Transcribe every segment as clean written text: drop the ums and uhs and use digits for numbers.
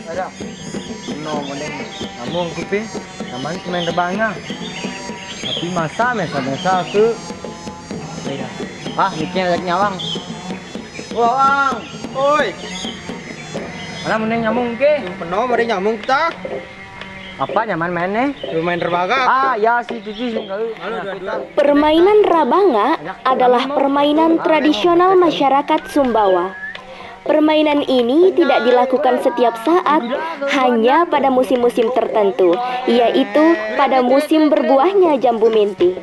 Ada. No, mending ngomong kupi. Naman main rebangnya. Tapi masa ke. Beda. Ah, bikin ajak nyawang. Wah, Ang. Oi. Mana mending nyamung ke? Penuh mari nyamung kita. Apa nyaman mainnya? Main rebaga. Ah, ya si Cici sing kali. Permainan Rabanga adalah permainan tradisional masyarakat Sumbawa. Permainan ini tidak dilakukan setiap saat, hanya pada musim-musim tertentu, yaitu pada musim berbuahnya jambu mente.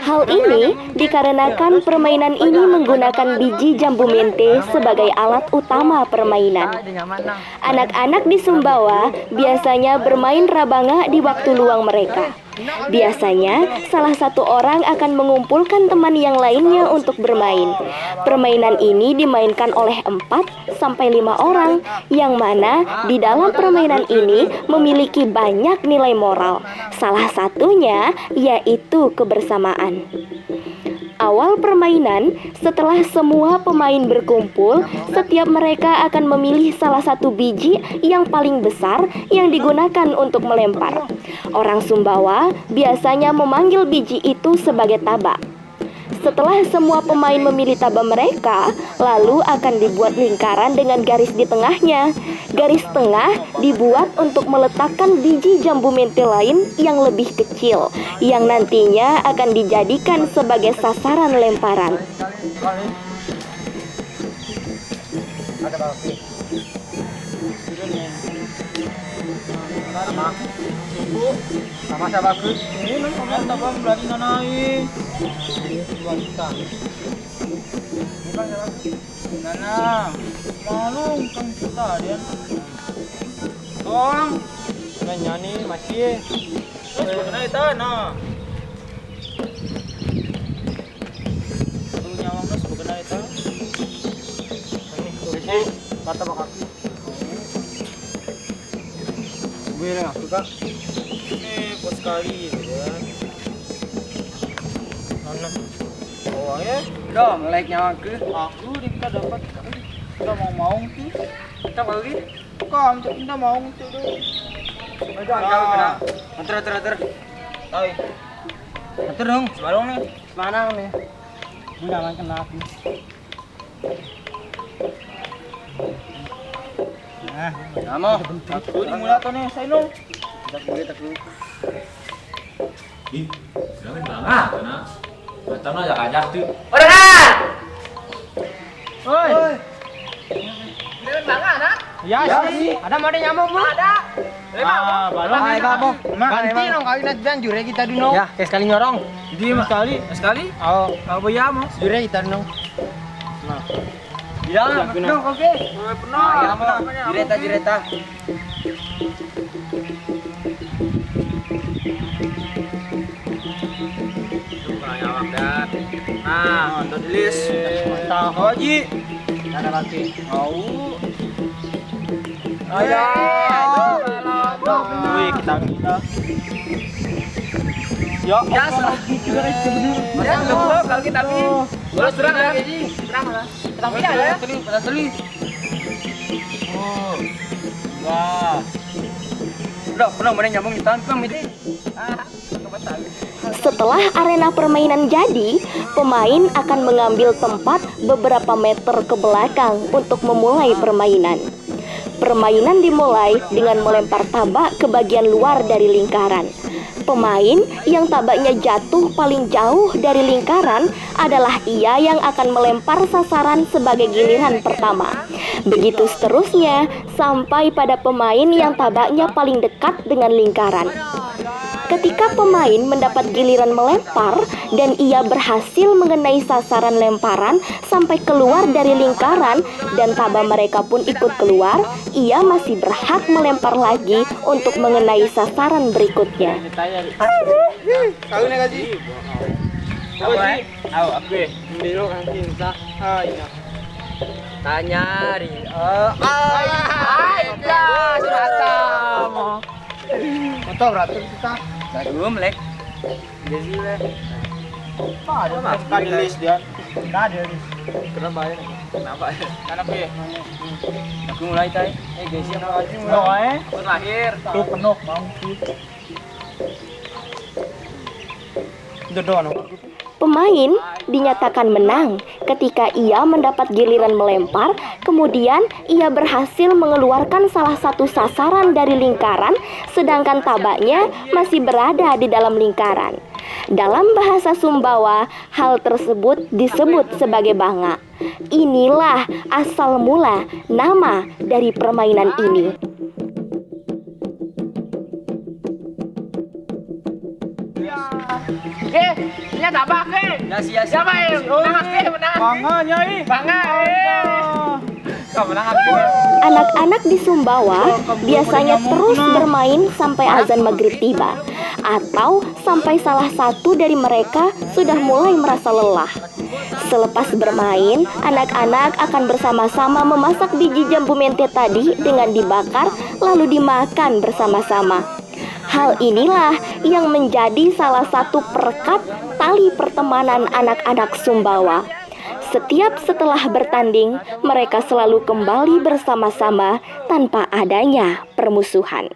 Hal ini dikarenakan permainan ini menggunakan biji jambu mente sebagai alat utama permainan. Anak-anak di Sumbawa biasanya bermain Rabanga di waktu luang mereka. Biasanya, salah satu orang akan mengumpulkan teman yang lainnya untuk bermain. Permainan ini dimainkan oleh 4 sampai 5 orang, yang mana di dalam permainan ini memiliki banyak nilai moral. Salah satunya yaitu kebersamaan. Awal permainan, setelah semua pemain berkumpul, setiap mereka akan memilih salah satu biji yang paling besar yang digunakan untuk melempar. Orang Sumbawa biasanya memanggil biji itu sebagai taba. Setelah semua pemain memilih taba mereka, lalu akan dibuat lingkaran dengan garis di tengahnya. Garis tengah dibuat untuk meletakkan biji jambu mente lain yang lebih kecil, yang nantinya akan dijadikan sebagai sasaran lemparan. Sama siapa ke? Ini nang tabang belari nanai. Nana, malung kang kita dia. Tong, nyanyi masih. Terus kena itu nah. Tuh nyawang nos kena itu. Cici, kata bakal. Gue lah, suka. Ini bos sekali gitu ya. Nana. Oh ya. Udah, melek nyawang ke. Aku kita dapat kita mau tuh. Kita bagi. Kam kita mau tuh dulu. Aduh, angkat kena. Antar. Oi. Antar dong. Balong nih. Mana nih? Gue jangan kena aku. Nah, kamu. Aku dimulai tuh nih, saya nung. Tak dulu. Ih, jangan banget, nah. Macam aja kajak tuh. Orang! Oi. Ini bangga, nak? Ya sih. Ada mau nyamuk, Bu? Ada. Balong. Ayo, Bang. Ganti Bang. dong kawin dan jure kita dulu. Ya, sekali nyorong. Di sekali. Oh, Kau bayar mau? jure kita dulu. Nah. Ya, penuh oke. Pernah. Jireta. Nyawang dan. Nah, udah di list. Mantap. Haji. Ada lagi. Au. Ayo. Wih, kita. Yo, Ya, salah. Ya, kalau kita pi. Terus serang ya. Serang lah. Tapi ya. Pada teli. Oh. Wah. Udah, pernah mana nyambung di tangan kamu itu. Setelah arena permainan jadi, pemain akan mengambil tempat beberapa meter ke belakang untuk memulai permainan. Permainan dimulai dengan melempar tabak ke bagian luar dari lingkaran. Pemain yang tabaknya jatuh paling jauh dari lingkaran adalah ia yang akan melempar sasaran sebagai giliran pertama. Begitu seterusnya sampai pada pemain yang tabaknya paling dekat dengan lingkaran. Ketika pemain mendapat giliran melempar dan ia berhasil mengenai sasaran lemparan sampai keluar dari lingkaran dan tabak mereka pun ikut keluar, ia masih berhak melempar lagi untuk mengenai sasaran berikutnya. Kau ini gaji. Apa? Apa? Mendiro kan cinta. Iya. Tanya ri. Sudah asam. Foto berarti kita. Belum lek. Jadi lek. Ada di list dia. Enggak ada list. Kenapa ya? Kenapa? Anak gue. Aku mulai tay. Guys, siap lagi Mulai. Aku terakhir. Tuh penuh mau. Jodoh no. Pemain dinyatakan menang ketika ia mendapat giliran melempar, kemudian ia berhasil mengeluarkan salah satu sasaran dari lingkaran, sedangkan tabaknya masih berada di dalam lingkaran. Dalam bahasa Sumbawa, hal tersebut disebut sebagai banga. Inilah asal mula nama dari permainan ini. Ternyata apa ke? Sia-sia. Siapa yang menang ke? Menang. Bangga nyai. Bangga. Kau menang aku. Anak-anak di Sumbawa biasanya terus bermain sampai azan maghrib tiba, atau sampai salah satu dari mereka sudah mulai merasa lelah. Selepas bermain, anak-anak akan bersama-sama memasak biji jambu mente tadi dengan dibakar lalu dimakan bersama-sama. Hal inilah yang menjadi salah satu perekat tali pertemanan anak-anak Sumbawa. Setiap setelah bertanding, mereka selalu kembali bersama-sama tanpa adanya permusuhan.